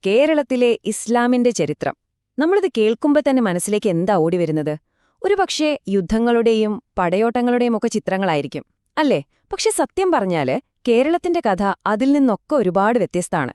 കേരളത്തിലെ ഇസ്ലാമിന്റെ ചരിത്രം. നമ്മളിത് കേൾക്കുമ്പോൾ തന്നെ മനസ്സിലേക്ക് എന്താ ഓടിവരുന്നത്? ഒരുപക്ഷേ യുദ്ധങ്ങളുടെയും പടയോട്ടങ്ങളുടെയും ഒക്കെ ചിത്രങ്ങളായിരിക്കും അല്ലേ? പക്ഷെ സത്യം പറഞ്ഞാല് കേരളത്തിന്റെ കഥ അതിൽ നിന്നൊക്കെ ഒരുപാട് വ്യത്യസ്തമാണ്.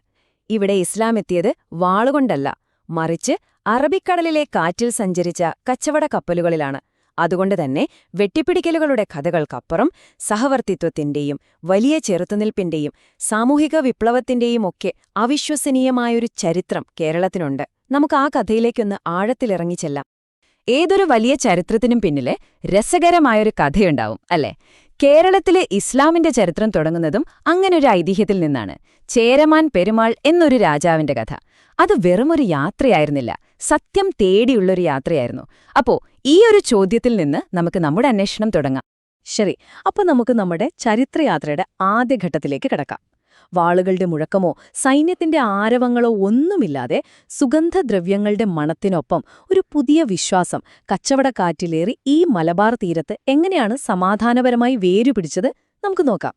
ഇവിടെ ഇസ്ലാം എത്തിയത് വാളുകൊണ്ടല്ല, മറിച്ച് അറബിക്കടലിലെ കാറ്റിൽ സഞ്ചരിച്ച കച്ചവട കപ്പലുകളിലാണ്. അതുകൊണ്ടുതന്നെ വെട്ടിപ്പിടിക്കലുകളുടെ കഥകൾക്കപ്പുറം സഹവർത്തിത്വത്തിന്റെയും വലിയ ചെറുത്തുനിൽപ്പിന്റെയും സാമൂഹിക വിപ്ലവത്തിന്റെയും ഒക്കെ അവിശ്വസനീയമായൊരു ചരിത്രം കേരളത്തിനുണ്ട്. നമുക്ക് ആ കഥയിലേക്കൊന്ന് ആഴത്തിലിറങ്ങിച്ചെല്ലാം. ഏതൊരു വലിയ ചരിത്രത്തിനും പിന്നിലെ രസകരമായൊരു കഥയുണ്ടാവും അല്ലേ? കേരളത്തിലെ ഇസ്ലാമിന്റെ ചരിത്രം തുടങ്ങുന്നതും അങ്ങനൊരു ഐതിഹ്യത്തിൽ നിന്നാണ്. ചേരമാൻ പെരുമാൾ എന്നൊരു രാജാവിന്റെ കഥ. അത് വെറുമൊരു യാത്രയായിരുന്നില്ല, സത്യം തേടിയുള്ളൊരു യാത്രയായിരുന്നു. അപ്പോ ഈ ഒരു ചോദ്യത്തിൽ നിന്ന് നമുക്ക് നമ്മുടെ അന്വേഷണം തുടങ്ങാം. ശരി, അപ്പൊ നമുക്ക് നമ്മുടെ ചരിത്രയാത്രയുടെ ആദ്യഘട്ടത്തിലേക്ക് കിടക്കാം. വാളുകളുടെ മുഴക്കമോ സൈന്യത്തിന്റെ ആരവങ്ങളോ ഒന്നുമില്ലാതെ സുഗന്ധദ്രവ്യങ്ങളുടെ മണത്തിനൊപ്പം ഒരു പുതിയ വിശ്വാസം കച്ചവടക്കാറ്റിലേറി ഈ മലബാർ തീരത്ത് എങ്ങനെയാണ് സമാധാനപരമായി വേരുപിടിച്ചത് നമുക്ക് നോക്കാം.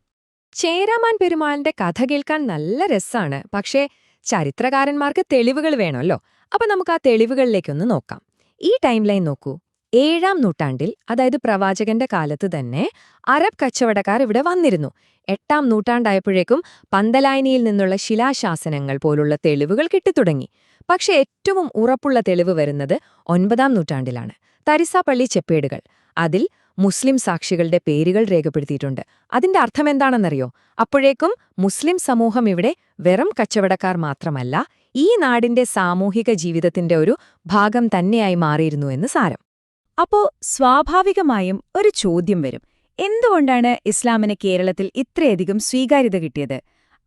ചേരാമാൻ പെരുമാളിന്റെ കഥ കേൾക്കാൻ നല്ല രസാണ്. പക്ഷേ ചരിത്രകാരന്മാർക്ക് തെളിവുകൾ വേണമല്ലോ. അപ്പൊ നമുക്ക് ആ തെളിവുകളിലേക്കൊന്ന് നോക്കാം. ഈ ടൈം ലൈൻ നോക്കൂ. 7-ാം നൂറ്റാണ്ടിൽ, അതായത് പ്രവാചകന്റെ കാലത്ത് തന്നെ അറബ് കച്ചവടക്കാർ ഇവിടെ വന്നിരുന്നു. 8-ാം നൂറ്റാണ്ടായപ്പോഴേക്കും പന്തലായനിയിൽ നിന്നുള്ള ശിലാശാസനങ്ങൾ പോലുള്ള തെളിവുകൾ കിട്ടിത്തുടങ്ങി. പക്ഷെ ഏറ്റവും ഉറപ്പുള്ള തെളിവ് വരുന്നത് 9-ാം നൂറ്റാണ്ടിലാണ്. തരിസാപ്പള്ളി ചെപ്പേടുകൾ. അതിൽ മുസ്ലിം സാക്ഷികളുടെ പേരുകൾ രേഖപ്പെടുത്തിയിട്ടുണ്ട്. അതിന്റെ അർത്ഥമെന്താണെന്നറിയോ? അപ്പോഴേക്കും മുസ്ലിം സമൂഹം ഇവിടെ വെറും കച്ചവടക്കാർ മാത്രമല്ല, ഈ നാടിന്റെ സാമൂഹിക ജീവിതത്തിന്റെ ഒരു ഭാഗം തന്നെയായി മാറിയിരുന്നു എന്ന് സാരം. അപ്പോ സ്വാഭാവികമായും ഒരു ചോദ്യം വരും. എന്തുകൊണ്ടാണ് ഇസ്ലാമിന് കേരളത്തിൽ ഇത്രയധികം സ്വീകാര്യത കിട്ടിയത്?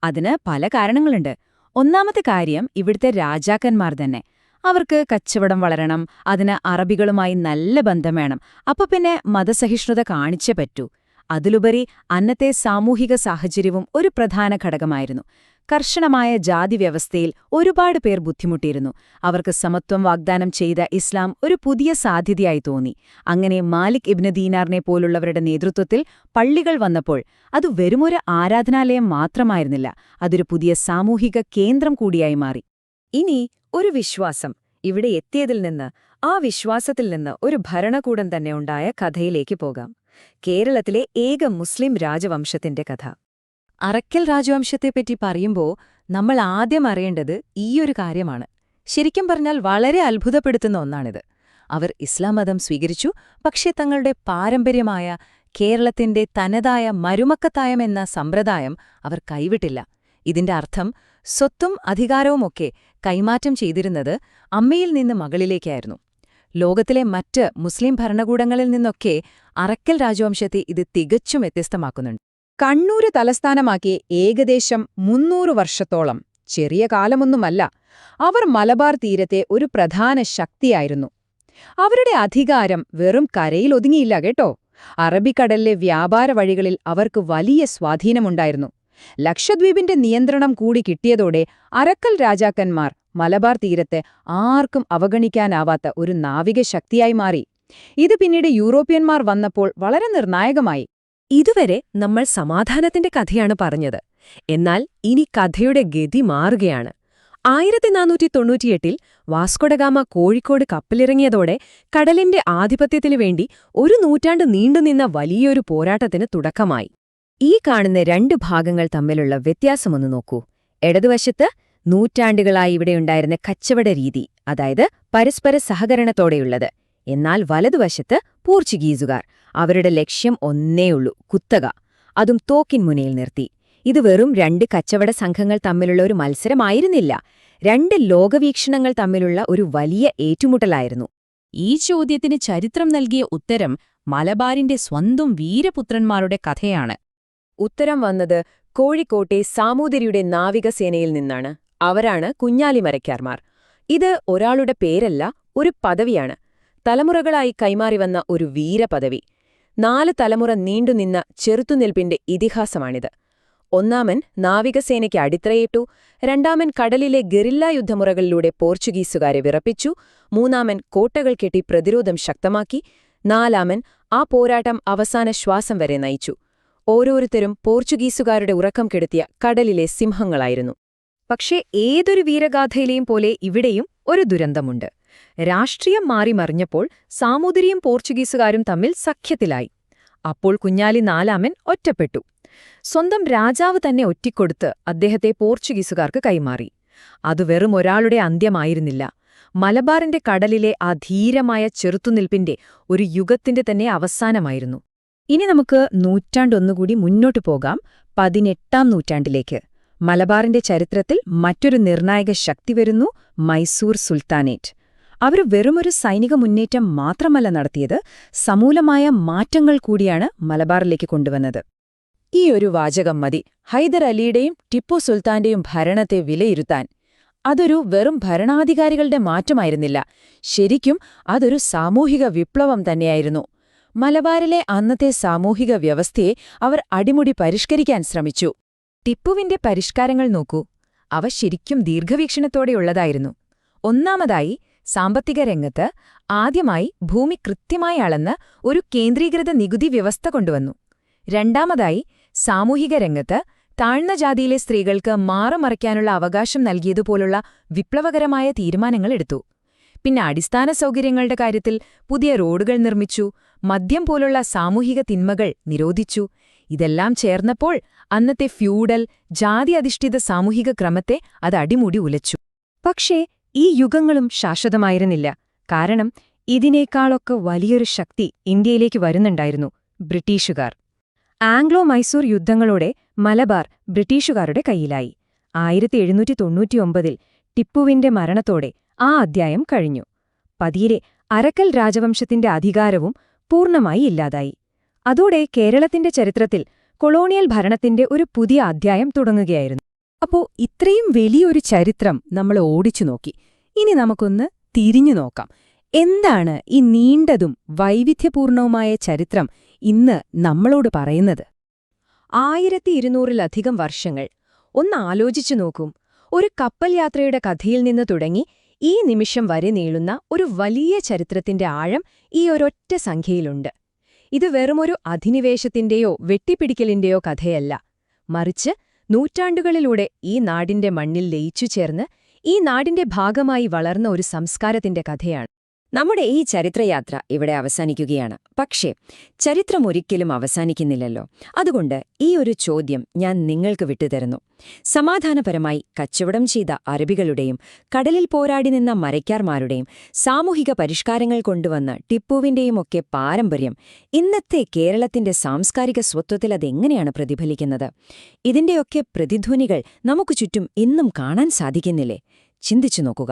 അതിന് പല കാരണങ്ങളുണ്ട്. ഒന്നാമത്തെ കാര്യം ഇവിടുത്തെ രാജാക്കന്മാർ തന്നെ. അവർക്ക് കച്ചവടം വളരണം, അതിന് അറബികളുമായി നല്ല ബന്ധം വേണം. അപ്പൊ പിന്നെ മതസഹിഷ്ണുത കാണിച്ചേ പറ്റൂ. അതിലുപരി അന്നത്തെ സാമൂഹിക സാഹചര്യവും ഒരു പ്രധാന ഘടകമായിരുന്നു. കർശനമായ ജാതി വ്യവസ്ഥയിൽ ഒരുപാട് പേർ ബുദ്ധിമുട്ടിയിരുന്നു. അവർക്ക് സമത്വം വാഗ്ദാനം ചെയ്ത ഇസ്ലാം ഒരു പുതിയ സാധ്യതയായി തോന്നി. അങ്ങനെ മാലിക് ഇബ്ന് ദീനാറിനെ പോലുള്ളവരുടെ നേതൃത്വത്തിൽ പള്ളികൾ വന്നപ്പോൾ അത് വെറുമൊരു ആരാധനാലയം മാത്രമായിരുന്നില്ല, അതൊരു പുതിയ സാമൂഹിക കേന്ദ്രം കൂടിയായി മാറി. ഇനി ഒരു വിശ്വാസം ഇവിടെ എത്തിയതിൽ നിന്ന്, ആ വിശ്വാസത്തിൽ നിന്ന് ഒരു ഭരണകൂടം തന്നെ ഉണ്ടായ കഥയിലേക്ക് പോകാം. കേരളത്തിലെ ഏക മുസ്ലിം രാജവംശത്തിന്റെ കഥ. അറക്കൽ രാജവംശത്തെപ്പറ്റി പറയുമ്പോൾ നമ്മൾ ആദ്യം അറിയേണ്ടത് ഈയൊരു കാര്യമാണ്. ശരിക്കും പറഞ്ഞാൽ വളരെ അത്ഭുതപ്പെടുത്തുന്ന ഒന്നാണിത്. അവർ ഇസ്ലാം മതം സ്വീകരിച്ചു, പക്ഷേ തങ്ങളുടെ പാരമ്പര്യമായ കേരളത്തിന്റെ തനതായ മരുമക്കത്തായം എന്ന സമ്പ്രദായം അവർ കൈവിട്ടില്ല. ഇതിന്റെ അർത്ഥം സ്വത്തും അധികാരവുമൊക്കെ കൈമാറ്റം ചെയ്തിരുന്നത് അമ്മയിൽ നിന്ന് മകളിലേക്കായിരുന്നു. ലോകത്തിലെ മറ്റ് മുസ്ലിം ഭരണകൂടങ്ങളിൽ നിന്നൊക്കെ അറക്കൽ രാജവംശത്തെ ഇത് തികച്ചും വ്യത്യസ്തമാക്കുന്നുണ്ട്. കണ്ണൂര് തലസ്ഥാനമാക്കി ഏകദേശം 300 വർഷത്തോളം, ചെറിയ കാലമൊന്നുമല്ല, അവർ മലബാർ തീരത്തെ ഒരു പ്രധാന ശക്തിയായിരുന്നു. അവരുടെ അധികാരം വെറും കരയിൽ ഒതുങ്ങിയില്ല കേട്ടോ. അറബിക്കടലിലെ വ്യാപാര വഴികളിൽ അവർക്ക് വലിയ സ്വാധീനമുണ്ടായിരുന്നു. ലക്ഷദ്വീപിന്റെ നിയന്ത്രണം കൂടി കിട്ടിയതോടെ അറക്കൽ രാജാക്കന്മാർ മലബാർ തീരത്ത് ആർക്കും അവഗണിക്കാനാവാത്ത ഒരു നാവിക ശക്തിയായി മാറി. ഇത് പിന്നീട് യൂറോപ്യന്മാർ വന്നപ്പോൾ വളരെ നിർണായകമായി. ഇതുവരെ നമ്മൾ സമാധാനത്തിന്റെ കഥയാണ് പറഞ്ഞത്. എന്നാൽ ഇനി കഥയുടെ ഗതി മാറുകയാണ്. 1498-ൽ വാസ്കോഡഗാമ കോഴിക്കോട് കപ്പലിറങ്ങിയതോടെ കടലിന്റെ ആധിപത്യത്തിനു വേണ്ടി ഒരു നൂറ്റാണ്ട് നീണ്ടുനിന്ന വലിയൊരു പോരാട്ടത്തിന് തുടക്കമായി. ഈ കാണുന്ന 2 ഭാഗങ്ങൾ തമ്മിലുള്ള വ്യത്യാസമൊന്നു നോക്കൂ. ഇടതുവശത്ത് നൂറ്റാണ്ടുകളായി ഇവിടെയുണ്ടായിരുന്ന കച്ചവട രീതി, അതായത് പരസ്പര സഹകരണത്തോടെയുള്ളത്. എന്നാൽ വലതുവശത്ത് പോർച്ചുഗീസുകാർ. അവരുടെ ലക്ഷ്യം ഒന്നേയുള്ളൂ, കുത്തക, അതും തോക്കിൻ മുനയിൽ നിർത്തി. ഇത് വെറും 2 കച്ചവട സംഘങ്ങൾ തമ്മിലുള്ള ഒരു മത്സരമായിരുന്നില്ല, 2 ലോകവീക്ഷണങ്ങൾ തമ്മിലുള്ള ഒരു വലിയ ഏറ്റുമുട്ടലായിരുന്നു. ഈ ചോദ്യത്തിന് ചരിത്രം നൽകിയ ഉത്തരം മലബാറിന്റെ സ്വന്തം വീരപുത്രന്മാരുടെ കഥയാണ്. ഉത്തരം വന്നത് കോഴിക്കോട്ടെ സാമൂതിരിയുടെ നാവികസേനയിൽ നിന്നാണ്. അവരാണ് കുഞ്ഞാലിമരയ്ക്കാർമാർ. ഇത് ഒരാളുടെ പേരല്ല, ഒരു പദവിയാണ്. തലമുറകളായി കൈമാറിവന്ന ഒരു വീരപദവി. 4 തലമുറ നീണ്ടുനിന്ന ചെറുത്തുനിൽപ്പിന്റെ ഇതിഹാസമാണിത്. ഒന്നാമൻ നാവികസേനയ്ക്ക് അടിത്തറയിട്ടു, രണ്ടാമൻ കടലിലെ ഗറില്ലാ യുദ്ധമുറകളിലൂടെ പോർച്ചുഗീസുകാരെ വിറപ്പിച്ചു, മൂന്നാമൻ കോട്ടകൾ കെട്ടി പ്രതിരോധം ശക്തമാക്കി, നാലാമൻ ആ പോരാട്ടം അവസാന ശ്വാസം വരെ നയിച്ചു. ഓരോരുത്തരും പോർച്ചുഗീസുകാരുടെ ഉറക്കം കെടുത്തിയ കടലിലെ സിംഹങ്ങളായിരുന്നു. പക്ഷേ ഏതൊരു വീരഗാഥയിലെയും പോലെ ഇവിടെയും ഒരു ദുരന്തമുണ്ട്. രാഷ്ട്രീയം മാറിമറിഞ്ഞപ്പോൾ സാമൂതിരിയും പോർച്ചുഗീസുകാരും തമ്മിൽ സഖ്യത്തിലായി. അപ്പോൾ കുഞ്ഞാലി നാലാമൻ ഒറ്റപ്പെട്ടു. സ്വന്തം രാജാവ് തന്നെ ഒറ്റിക്കൊടുത്ത് അദ്ദേഹത്തെ പോർച്ചുഗീസുകാർക്ക് കൈമാറി. അത് വെറും ഒരാളുടെ അന്ത്യമായിരുന്നില്ല. മലബാറിന്റെ കടലിലെ ആ ധീരമായ ചെറുത്തുനിൽപ്പിന്റെ ഒരു യുഗത്തിന്റെ തന്നെ അവസാനമായിരുന്നു. ഇനി നമുക്ക് നൂറ്റാണ്ടൊന്നുകൂടി മുന്നോട്ടു പോകാം, 18ാം നൂറ്റാണ്ടിലേക്ക്. മലബാറിന്റെ ചരിത്രത്തിൽ മറ്റൊരു നിർണായക ശക്തി വരുന്നു, മൈസൂർ സുൽത്താനേറ്റ്. അവർ വെറുമൊരു സൈനിക മുന്നേറ്റം മാത്രമല്ല നടത്തിയത്, സമൂലമായ മാറ്റങ്ങൾ കൂടിയാണ് മലബാറിലേക്ക് കൊണ്ടുവന്നത്. ഈ ഒരു വാചകം മതി ഹൈദർ അലിയുടെയും ടിപ്പു സുൽത്താന്റെയും ഭരണത്തെ വിലയിരുത്താൻ. അതൊരു വെറും ഭരണാധികാരികളുടെ മാറ്റമായിരുന്നില്ല, ശരിക്കും അതൊരു സാമൂഹിക വിപ്ലവം തന്നെയായിരുന്നു. മലബാറിലെ അന്നത്തെ സാമൂഹിക വ്യവസ്ഥയെ അവർ അടിമുടി പരിഷ്കരിക്കാൻ ശ്രമിച്ചു. ടിപ്പുവിന്റെ പരിഷ്കാരങ്ങൾ നോക്കൂ, അവ ശരിക്കും ദീർഘവീക്ഷണത്തോടെയുള്ളതായിരുന്നു. ഒന്നാമതായി, സാമ്പത്തിക രംഗത്ത് ആദ്യമായി ഭൂമി കൃത്യമായി അളന്ന് ഒരു കേന്ദ്രീകൃത നികുതി വ്യവസ്ഥ കൊണ്ടുവന്നു. രണ്ടാമതായി, സാമൂഹിക രംഗത്ത് താഴ്ന്ന ജാതിയിലെ സ്ത്രീകൾക്ക് മാറുമറയ്ക്കാനുള്ള അവകാശം നൽകിയതുപോലുള്ള വിപ്ലവകരമായ തീരുമാനങ്ങൾ എടുത്തു. പിന്നെ അടിസ്ഥാന സൗകര്യങ്ങളുടെ കാര്യത്തിൽ പുതിയ റോഡുകൾ നിർമ്മിച്ചു, മദ്യം പോലുള്ള സാമൂഹിക തിന്മകൾ നിരോധിച്ചു. ഇതെല്ലാം ചേർന്നപ്പോൾ അന്നത്തെ ഫ്യൂഡൽ, ജാതി അധിഷ്ഠിത സാമൂഹിക ക്രമത്തെ അത് അടിമുടി ഉലച്ചു. പക്ഷേ ഈ യുഗങ്ങളും ശാശ്വതമായിരുന്നില്ല. കാരണം ഇതിനേക്കാളൊക്കെ വലിയൊരു ശക്തി ഇന്ത്യയിലേക്ക് വരുന്നുണ്ടായിരുന്നു, ബ്രിട്ടീഷുകാർ. ആംഗ്ലോ മൈസൂർ യുദ്ധങ്ങളോടെ മലബാർ ബ്രിട്ടീഷുകാരുടെ കയ്യിലായി. 1799 ടിപ്പുവിന്റെ മരണത്തോടെ ആ അധ്യായം കഴിഞ്ഞു. പതിയെ അരക്കൽ രാജവംശത്തിന്റെ അധികാരവും പൂർണ്ണമായി ഇല്ലാതായി. അതോടെ കേരളത്തിന്റെ ചരിത്രത്തിൽ കൊളോണിയൽ ഭരണത്തിന്റെ ഒരു പുതിയ അധ്യായം തുടങ്ങുകയായിരുന്നു. അപ്പോ ഇത്രയും വലിയൊരു ചരിത്രം നമ്മൾ ഓടിച്ചു നോക്കി. ഇനി നമുക്കൊന്ന് തിരിഞ്ഞു നോക്കാം. എന്താണ് ഈ നീണ്ടതും വൈവിധ്യപൂർണവുമായ ചരിത്രം ഇന്ന് നമ്മളോട് പറയുന്നത്? 1200-ലധികം വർഷങ്ങൾ. ഒന്ന് ആലോചിച്ചു നോക്കും. ഒരു കപ്പൽ യാത്രയുടെ കഥയിൽ നിന്ന് തുടങ്ങി ഈ നിമിഷം വരെ നീളുന്ന ഒരു വലിയ ചരിത്രത്തിന്റെ ആഴം ഈ ഒരൊറ്റ സംഖ്യയിലുണ്ട്. ഇത് വെറുമൊരു അധിനിവേശത്തിന്റെയോ വെട്ടിപ്പിടിക്കലിന്റെയോ കഥയല്ല, മറിച്ച് നൂറ്റാണ്ടുകളിലൂടെ ഈ നാടിന്റെ മണ്ണിൽ ലയിച്ചുചേർന്ന് ഈ നാടിന്റെ ഭാഗമായി വളർന്ന ഒരു സംസ്കാരത്തിന്റെ കഥയാണ്. നമ്മുടെ ഈ ചരിത്രയാത്ര ഇവിടെ അവസാനിക്കുകയാണ്. പക്ഷേ ചരിത്രം ഒരിക്കലും അവസാനിക്കുന്നില്ലല്ലോ. അതുകൊണ്ട് ഈ ഒരു ചോദ്യം ഞാൻ നിങ്ങൾക്ക് വിട്ടുതരുന്നു. സമാധാനപരമായി കച്ചവടം ചെയ്ത അറബികളുടെയും കടലിൽ പോരാടി നിന്ന മരയ്ക്കാർമാരുടെയും സാമൂഹിക പരിഷ്കാരങ്ങൾ കൊണ്ടുവന്ന ടിപ്പുവിന്റെയുമൊക്കെ പാരമ്പര്യം ഇന്നത്തെ കേരളത്തിന്റെ സാംസ്കാരിക സ്വത്വത്തിൽ അതെങ്ങനെയാണ് പ്രതിഫലിക്കുന്നത്? ഇതിന്റെയൊക്കെ പ്രതിധ്വനികൾ നമുക്ക് ചുറ്റും ഇന്നും കാണാൻ സാധിക്കുന്നില്ലേ? ചിന്തിച്ചു നോക്കുക.